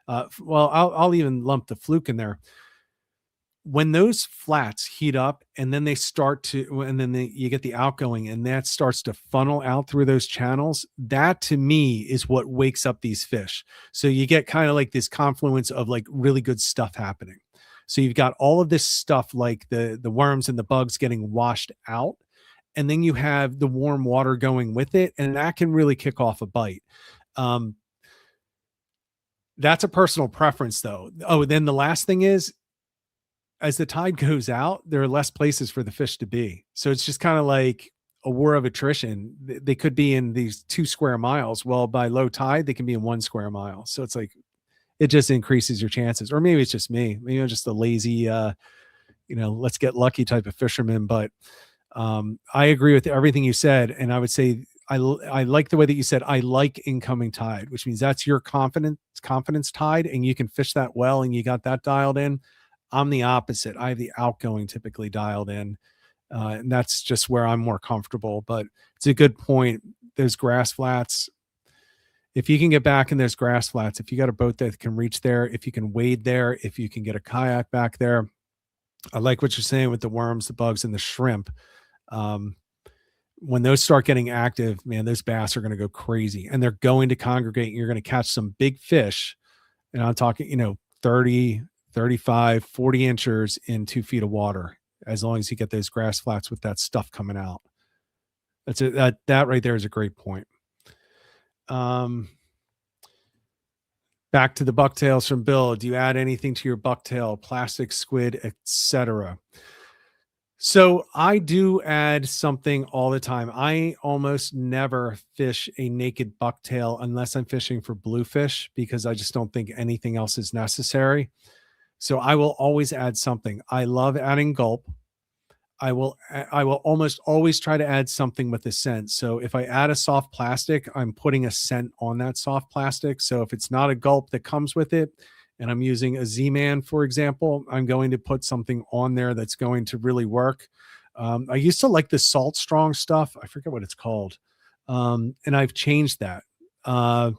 Well, I'll even lump the fluke in there. When those flats heat up, and then you get the outgoing, and that starts to funnel out through those channels, that to me is what wakes up these fish. So you get kind of like this confluence of like really good stuff happening. So you've got all of this stuff like the worms and the bugs getting washed out, and then you have the warm water going with it, and that can really kick off a bite. That's a personal preference though. Oh, then the last thing is, as the tide goes out, there are less places for the fish to be. So it's just kind of like a war of attrition. They could be in these 2 square miles. Well, by low tide, they can be in 1 square mile. So it's like, it just increases your chances. Or maybe it's just me. Maybe I'm just a lazy, let's get lucky type of fisherman. But I agree with everything you said. And I would say, I like the way that you said, I like incoming tide, which means that's your confidence tide, and you can fish that well, and you got that dialed in. I'm the opposite. I have the outgoing typically dialed in. And that's just where I'm more comfortable. But it's a good point. Those grass flats, if you can get back in those grass flats, if you got a boat that can reach there, if you can wade there, if you can get a kayak back there, I like what you're saying with the worms, the bugs, and the shrimp. When those start getting active, man, those bass are going to go crazy, and they're going to congregate, and you're going to catch some big fish. And I'm talking, 30, 35, 40 inches in 2 feet of water, as long as you get those grass flats with that stuff coming out. That's it. That right there is a great point. Back to the bucktails from Bill. Do you add anything to your bucktail, plastic, squid, etc.? So I do add something all the time. I almost never fish a naked bucktail unless I'm fishing for bluefish, because I just don't think anything else is necessary. So I will always add something. I love adding gulp. I will almost always try to add something with a scent. So if I add a soft plastic, I'm putting a scent on that soft plastic. So if it's not a gulp that comes with it, and I'm using a Z-Man, for example, I'm going to put something on there that's going to really work. I used to like the Salt Strong stuff. I forget what it's called. And I've changed that. I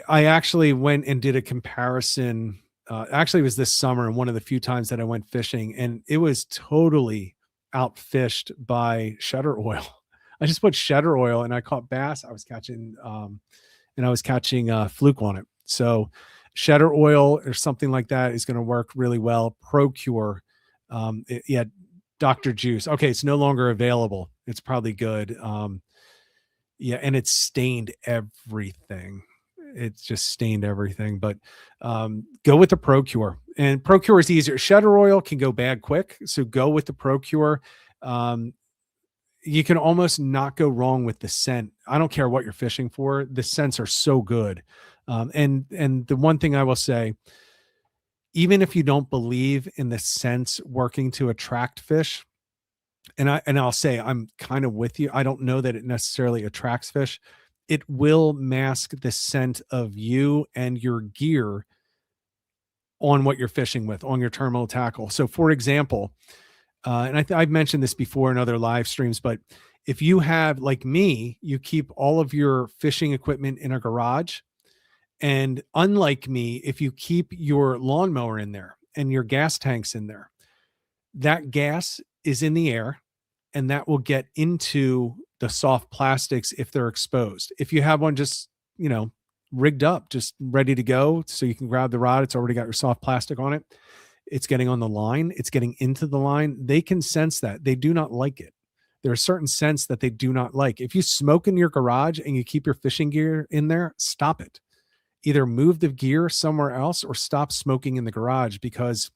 actually went and did a comparison. Actually, it was this summer, and one of the few times that I went fishing, and it was totally outfished by Shutter Oil. I just put Shutter Oil, and I caught bass. I was catching fluke on it. So Shutter Oil or something like that is going to work really well. ProCure, Dr. Juice. Okay, it's no longer available. It's probably good. And it's stained everything. It's just stained everything. But go with the ProCure, and ProCure is easier. Shutter Oil can go bad quick, so go with the ProCure. You can almost not go wrong with the scent. I don't care what you're fishing for. The scents are so good. And the one thing I will say, even if you don't believe in the scents working to attract fish, and I'll say I'm kind of with you. I don't know that it necessarily attracts fish. It will mask the scent of you and your gear on what you're fishing with, on your terminal tackle. So for example, and I've mentioned this before in other live streams, but if you have, like me, you keep all of your fishing equipment in a garage. And unlike me, if you keep your lawnmower in there and your gas tanks in there, that gas is in the air, and that will get into the soft plastics if they're exposed. If you have one just, rigged up, just ready to go, so you can grab the rod, it's already got your soft plastic on it. It's getting on the line. It's getting into the line. They can sense that. They do not like it. There are certain scents that they do not like. If you smoke in your garage and you keep your fishing gear in there, stop it. Either move the gear somewhere else or stop smoking in the garage, because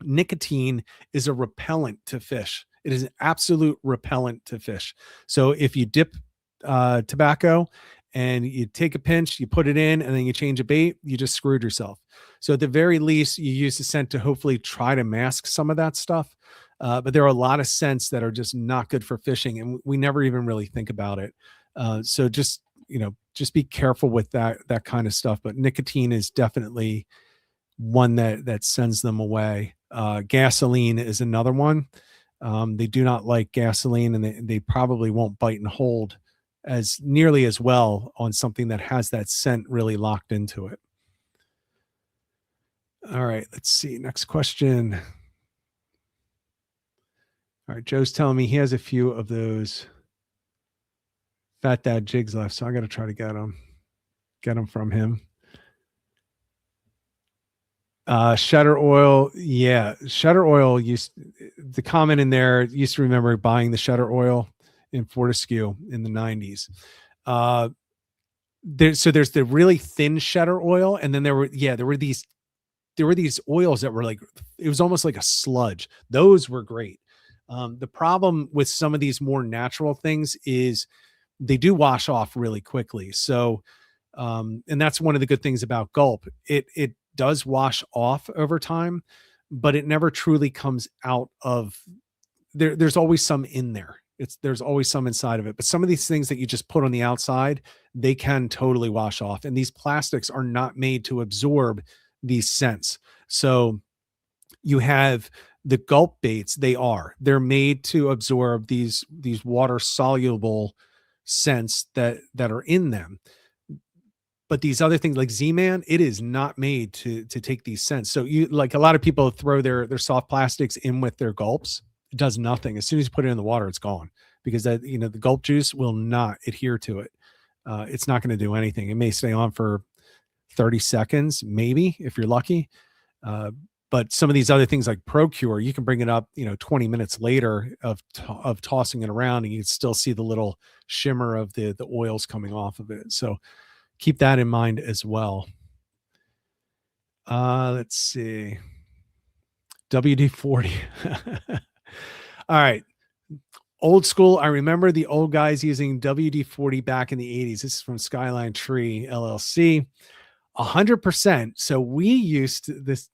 nicotine is a repellent to fish. It is an absolute repellent to fish. So if you dip tobacco and you take a pinch, you put it in, and then you change a bait, you just screwed yourself. So at the very least, you use the scent to hopefully try to mask some of that stuff. But there are a lot of scents that are just not good for fishing, and we never even really think about it. So just be careful with that kind of stuff. But nicotine is definitely one that sends them away. Gasoline is another one. They do not like gasoline, and they probably won't bite and hold as nearly as well on something that has that scent really locked into it. All right, let's see. Next question. All right, Joe's telling me he has a few of those Fat Dad jigs left, so I got to try to get them from him. Shutter Oil. Yeah. Shutter Oil the comment in there used to remember buying the Shutter Oil in Fortescue in the 90s. there's the really thin shedder oil, and then there were these oils that were like, it was almost like a sludge. Those were great. The problem with some of these more natural things is they do wash off really quickly. So, and that's one of the good things about Gulp. It does wash off over time, but it never truly comes out of there. There's always some in there. There's always some inside of it. But some of these things that you just put on the outside, they can totally wash off. And these plastics are not made to absorb these scents. So you have the Gulp baits. They're made to absorb these water soluble scents that are in them. But these other things like Z-Man, it is not made to take these scents. So you, like, a lot of people throw their soft plastics in with their Gulps. It does nothing. As soon as you put it in the water, it's gone, because that, the Gulp juice will not adhere to it. It's not going to do anything. It may stay on for 30 seconds, maybe, if you're lucky. But some of these other things like ProCure, you can bring it up, 20 minutes later of tossing it around, and you can still see the little shimmer of the oils coming off of it. So keep that in mind as well. Let's see. WD-40. All right. Old school. I remember the old guys using WD-40 back in the 80s. This is from Skyline Tree LLC. 100%. So we used this,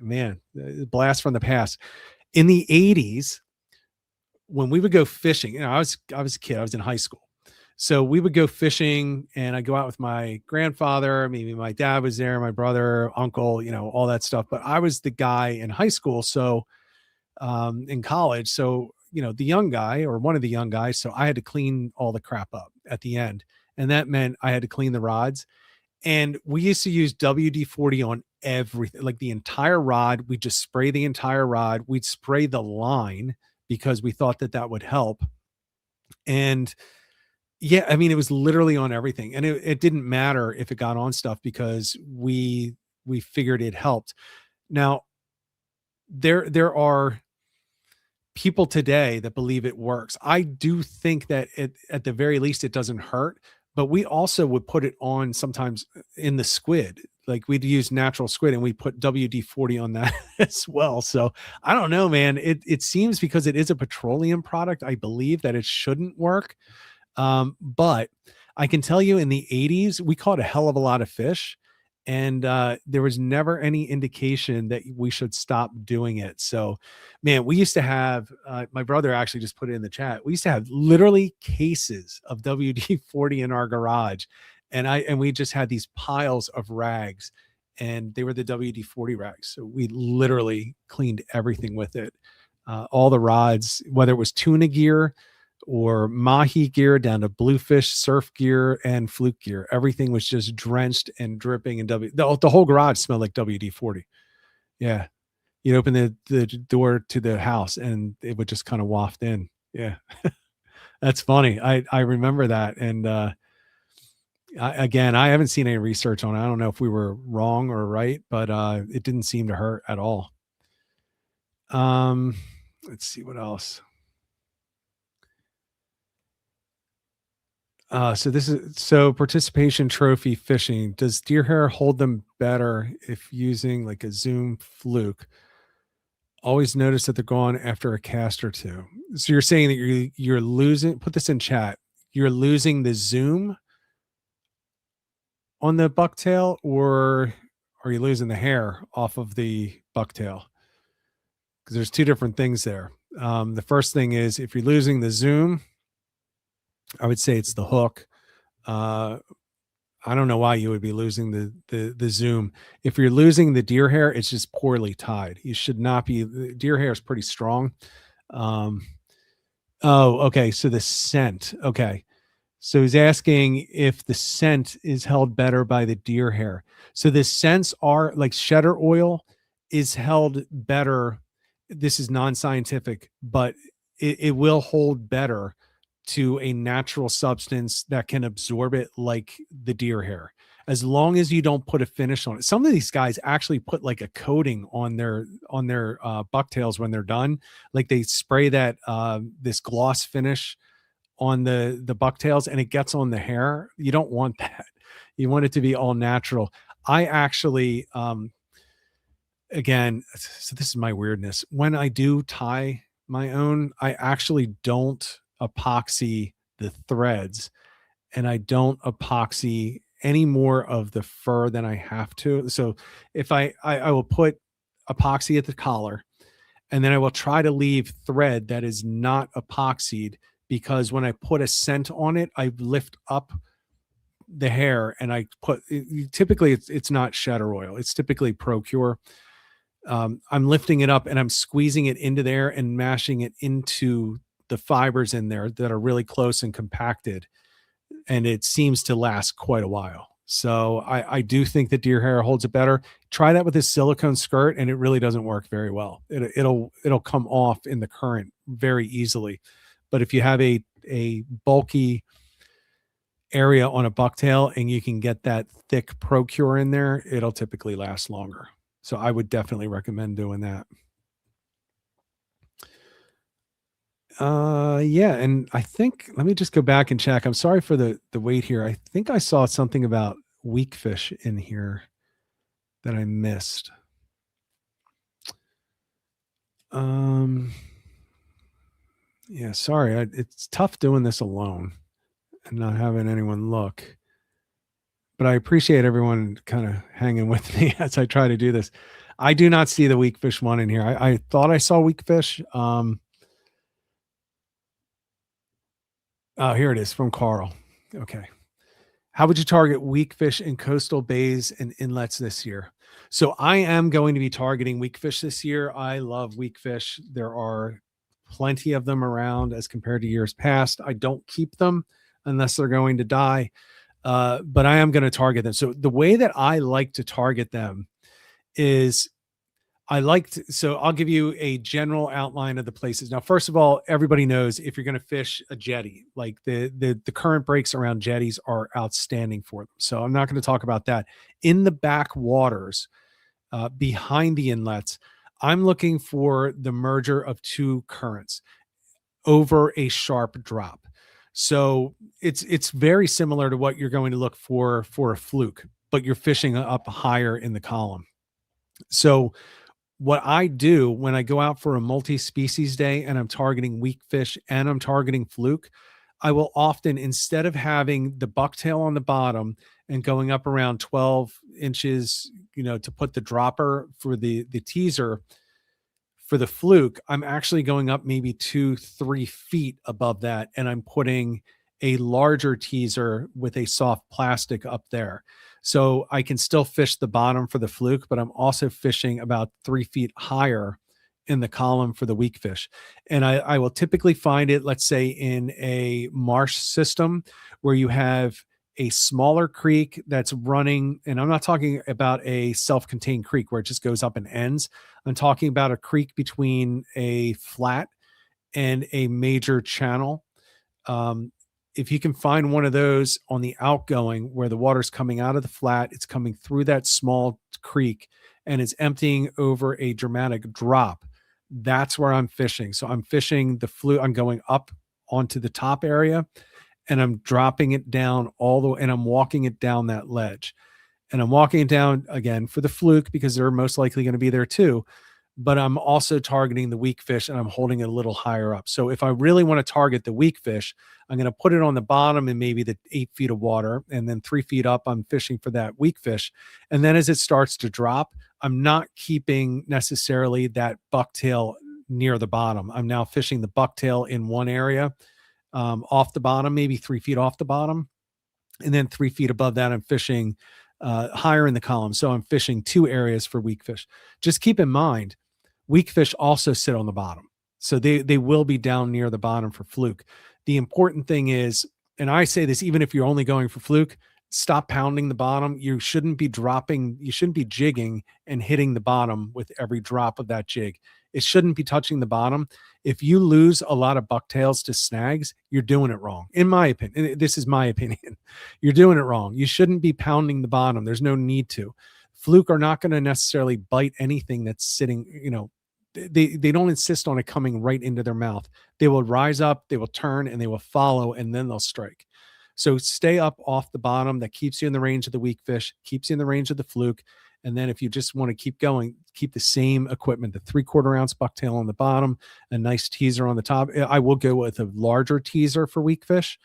man, blast from the past. In the 80s, when we would go fishing, I was a kid, I was in high school. So we would go fishing, and I'd go out with my grandfather. Maybe my dad was there, my brother, uncle, all that stuff. But I was the guy in high school. So in college. So, the young guy, or one of the young guys. So I had to clean all the crap up at the end. And that meant I had to clean the rods. And we used to use WD-40 on everything, like the entire rod. We'd just spray the entire rod. We'd spray the line because we thought that would help. And yeah, I mean, it was literally on everything. And it didn't matter if it got on stuff, because we figured it helped. Now, there are people today that believe it works. I do think that at the very least, it doesn't hurt. But we also would put it on sometimes in the squid. Like, we'd use natural squid, and we put WD-40 on that as well. So I don't know, man. It seems, because it is a petroleum product, I believe that it shouldn't work. But I can tell you, in the 80s, we caught a hell of a lot of fish, and there was never any indication that we should stop doing it. So, man, we used to have, my brother actually just put it in the chat, we used to have literally cases of WD-40 in our garage, and we just had these piles of rags, and they were the WD-40 rags. So we literally cleaned everything with it. All the rods, whether it was tuna gear or mahi gear, down to bluefish, surf gear, and fluke gear. Everything was just drenched and dripping in the whole garage smelled like WD-40. Yeah. You'd open the door to the house, and it would just kind of waft in. Yeah. That's funny. I remember that. And I haven't seen any research on it. I don't know if we were wrong or right, but it didn't seem to hurt at all. Let's see what else. So participation trophy fishing. Does deer hair hold them better if using like a Zoom fluke? Always notice that they're gone after a cast or two. So you're saying that you're losing, put this in chat, you're losing the zoom on the bucktail, or are you losing the hair off of the bucktail? Because there's two different things there. The first thing is, if you're losing the zoom, I would say it's the hook. I don't know why you would be losing the zoom. If you're losing the deer hair, it's just poorly tied. You should not be. Deer hair is pretty strong. Oh, okay. So the scent. Okay. So he's asking if the scent is held better by the deer hair. So the scents are like shedder oil is held better. This is non-scientific, but it will hold better to a natural substance that can absorb it, like the deer hair, as long as you don't put a finish on it. Some of these guys actually put like a coating on their bucktails when they're done. Like, they spray that this gloss finish on the bucktails and it gets on the hair, you don't want that. You want it to be all natural. I actually, again, so this is my weirdness. When I do tie my own, I actually don't epoxy the threads, and I don't epoxy any more of the fur than I have to. So if I will put epoxy at the collar, and then I will try to leave thread that is not epoxied, because when I put a scent on it, I lift up the hair and I put typically it's not Shedder oil. It's typically Procure. I'm lifting it up and I'm squeezing it into there and mashing it into the fibers in there that are really close and compacted, and it seems to last quite a while. So I do think that deer hair holds it better. Try that with this silicone skirt, and it really doesn't work very well. It'll come off in the current very easily. But if you have a bulky area on a bucktail and you can get that thick Procure in there, it'll typically last longer. So I would definitely recommend doing that. Yeah, and I think, let me just go back and check. I'm sorry for the wait here. I think I saw something about weak fish in here that I missed. Yeah, sorry. It's tough doing this alone and not having anyone look. But I appreciate everyone kind of hanging with me as I try to do this. I do not see the weak fish one in here. I thought I saw weak fish. Oh, here it is from Carl. Okay. How would you target weak fish in coastal bays and inlets this year? So I am going to be targeting weak fish this year. I love weak fish. There are plenty of them around as compared to years past. I don't keep them unless they're going to die, but I am going to target them. So the way that I like to target them is so I'll give you a general outline of the places. Now, first of all, everybody knows if you're going to fish a jetty, like the current breaks around jetties are outstanding for them. So I'm not going to talk about that. In the back waters, behind the inlets, I'm looking for the merger of two currents over a sharp drop. So it's very similar to what you're going to look for a fluke, but you're fishing up higher in the column. So what I do when I go out for a multi-species day and I'm targeting weak fish and I'm targeting fluke, I will often, instead of having the bucktail on the bottom and going up around 12 inches, to put the dropper for the teaser for the fluke, I'm actually going up maybe 2-3 feet above that. And I'm putting a larger teaser with a soft plastic up there. So I can still fish the bottom for the fluke, but I'm also fishing about 3 feet higher in the column for the weak fish. And I will typically find it, let's say, in a marsh system where you have a smaller creek that's running. And I'm not talking about a self-contained creek where it just goes up and ends. I'm talking about a creek between a flat and a major channel. If you can find one of those on the outgoing where the water's coming out of the flat, it's coming through that small creek and it's emptying over a dramatic drop, that's where I'm fishing. So I'm fishing the fluke. I'm going up onto the top area and I'm dropping it down all the way, and I'm walking it down that ledge. And I'm walking it down again for the fluke because they're most likely going to be there too. But I'm also targeting the weak fish and I'm holding it a little higher up. So if I really want to target the weak fish, I'm going to put it on the bottom in maybe the 8 feet of water, and then 3 feet up, I'm fishing for that weak fish. And then as it starts to drop, I'm not keeping necessarily that bucktail near the bottom. I'm now fishing the bucktail in one area, off the bottom, maybe 3 feet off the bottom. And then 3 feet above that, I'm fishing higher in the column. So I'm fishing two areas for weak fish. Just keep in mind, weak fish also sit on the bottom. So they will be down near the bottom for fluke. The important thing is, and I say this even if you're only going for fluke, stop pounding the bottom. You shouldn't be jigging and hitting the bottom with every drop of that jig. It shouldn't be touching the bottom. If you lose a lot of bucktails to snags, you're doing it wrong. In my opinion, this is my opinion. You're doing it wrong. You shouldn't be pounding the bottom. There's no need to. Fluke are not going to necessarily bite anything that's sitting, they don't insist on it coming right into their mouth. They will rise up, they will turn, and they will follow, and then they'll strike. So stay up off the bottom. That keeps you in the range of the weak fish, keeps you in the range of the fluke. And then if you just want to keep going, keep the same equipment, the 3/4 ounce bucktail on the bottom, a nice teaser on the top. I will go with a larger teaser for weak fish.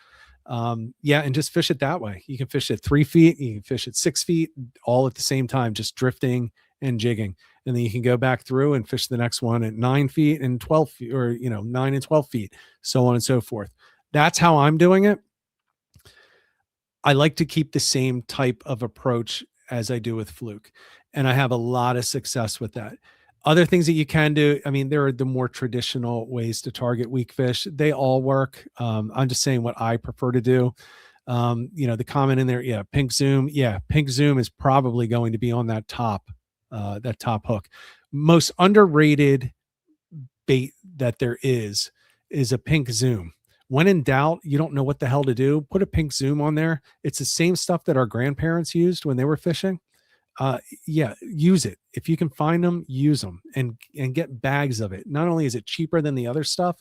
Yeah, and just fish it that way. You can fish at 3 feet, you can fish at 6 feet, all at the same time, just drifting and jigging. And then you can go back through and fish the next one at 9 feet and 12 feet, or 9 and 12 feet, so on and so forth. That's how I'm doing it. I like to keep the same type of approach as I do with fluke, and I have a lot of success with that. Other things that you can do, I mean, there are the more traditional ways to target weak fish. They all work. I'm just saying what I prefer to do. The comment in there, yeah, pink zoom. Yeah, pink zoom is probably going to be on that top hook. Most underrated bait that there is a pink zoom. When in doubt, you don't know what the hell to do, put a pink zoom on there. It's the same stuff that our grandparents used when they were fishing. Yeah, use it. If you can find them, use them and get bags of it. Not only is it cheaper than the other stuff,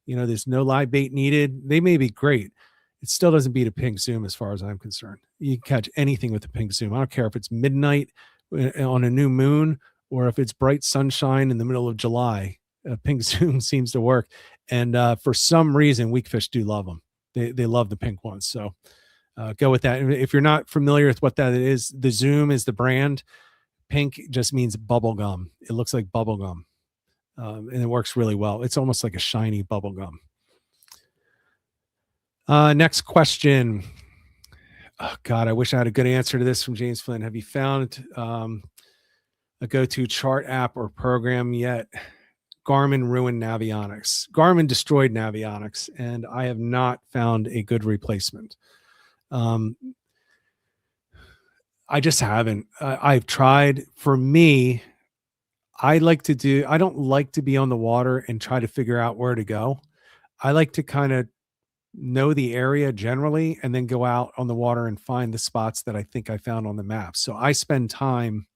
there's no live bait needed. They may be great. It still doesn't beat a pink zoom as far as I'm concerned. You can catch anything with a pink zoom. I don't care if it's midnight on a new moon or if it's bright sunshine in the middle of July. A pink zoom seems to work. And for some reason, weak fish do love them. They love the pink ones. So go with that. If you're not familiar with what that is, the Zoom is the brand. Pink just means bubble gum. It looks like bubble gum. And it works really well. It's almost like a shiny bubble gum. Next question. Oh, God, I wish I had a good answer to this from James Flynn. Have you found a go-to chart app or program yet? Garmin ruined Navionics. Garmin destroyed Navionics, and I have not found a good replacement. I just haven't. I've tried. For me, I don't like to be on the water and try to figure out where to go. I like to kind of know the area generally and then go out on the water and find the spots that I think I found on the map. So I spend time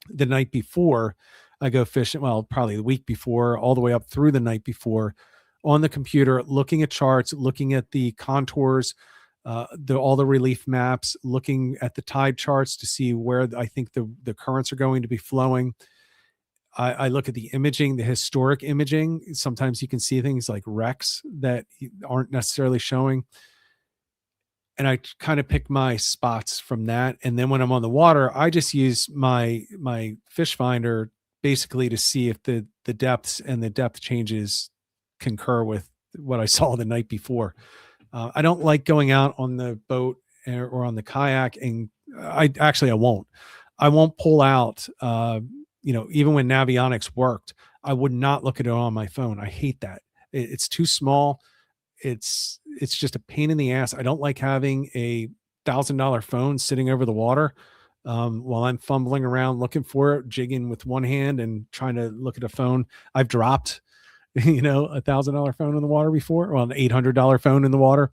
the night before I go fishing, well, probably the week before, all the way up through the night before, on the computer, looking at charts, looking at the contours, all the relief maps, looking at the tide charts to see where I think the currents are going to be flowing. I look at the imaging, the historic imaging. Sometimes you can see things like wrecks that aren't necessarily showing. And I kind of pick my spots from that. And then when I'm on the water, I just use my fish finder basically to see if the depths and the depth changes concur with what I saw the night before. I don't like going out on the boat or on the kayak, and I won't pull out, even when Navionics worked, I would not look at it on my phone. I hate that. It's too small. It's just a pain in the ass. I don't like having a $1,000 phone sitting over the water while I'm fumbling around looking for it, jigging with one hand and trying to look at a phone. I've dropped, a $1,000 phone in the water before, well, an $800 phone in the water.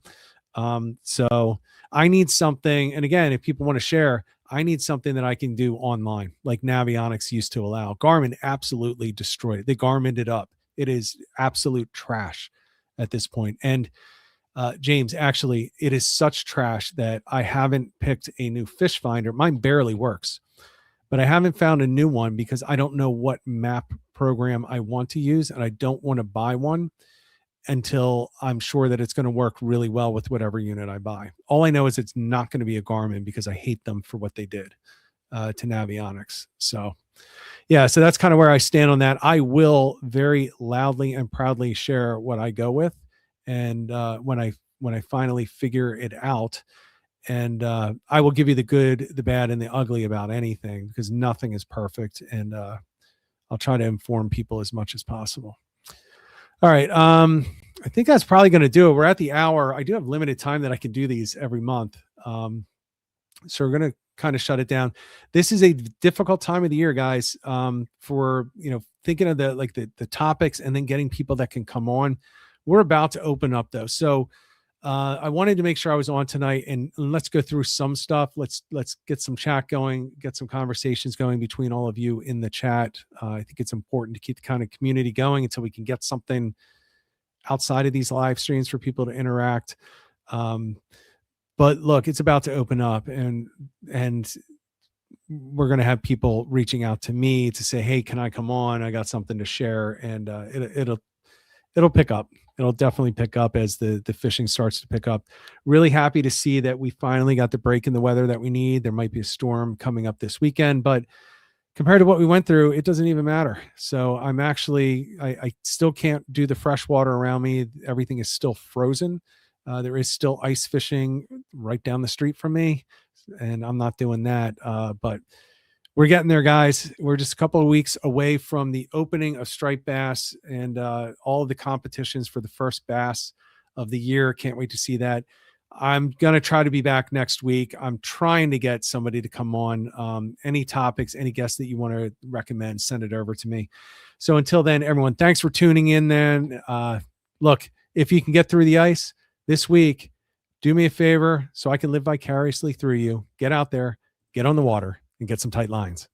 So I need something. And again, if people want to share, I need something that I can do online, like Navionics used to allow. Garmin absolutely destroyed it. They Garmined it up. It is absolute trash at this point. And James, actually, it is such trash that I haven't picked a new fish finder. Mine barely works, but I haven't found a new one because I don't know what map program I want to use, and I don't want to buy one until I'm sure that it's going to work really well with whatever unit I buy. All I know is it's not going to be a Garmin because I hate them for what they did to Navionics. So yeah, so that's kind of where I stand on that. I will very loudly and proudly share what I go with. And when I finally figure it out, and I will give you the good, the bad, and the ugly about anything, because nothing is perfect. And I'll try to inform people as much as possible. All right. I think that's probably going to do it. We're at the hour. I do have limited time that I can do these every month. So we're going to kind of shut it down. This is a difficult time of the year, guys, for, thinking of the topics and then getting people that can come on. We're about to open up though. So I wanted to make sure I was on tonight, and let's go through some stuff. Let's get some chat going, get some conversations going between all of you in the chat. I think it's important to keep the kind of community going until we can get something outside of these live streams for people to interact. But look, it's about to open up, and we're going to have people reaching out to me to say, hey, can I come on? I got something to share. And it'll pick up. It'll definitely pick up as the fishing starts to pick up. Really happy to see that we finally got the break in the weather that we need. There might be a storm coming up this weekend, but compared to what we went through, it doesn't even matter. So I'm actually, I still can't do the fresh water around me. Everything is still frozen. There is still ice fishing right down the street from me, and I'm not doing that. But we're getting there, guys. We're just a couple of weeks away from the opening of striped bass and all of the competitions for the first bass of the year. Can't wait to see that. I'm going to try to be back next week. I'm trying to get somebody to come on. Any topics, any guests that you want to recommend, send it over to me. So until then, everyone, thanks for tuning in then. Look, if you can get through the ice this week, do me a favor so I can live vicariously through you. Get out there, get on the water, and get some tight lines.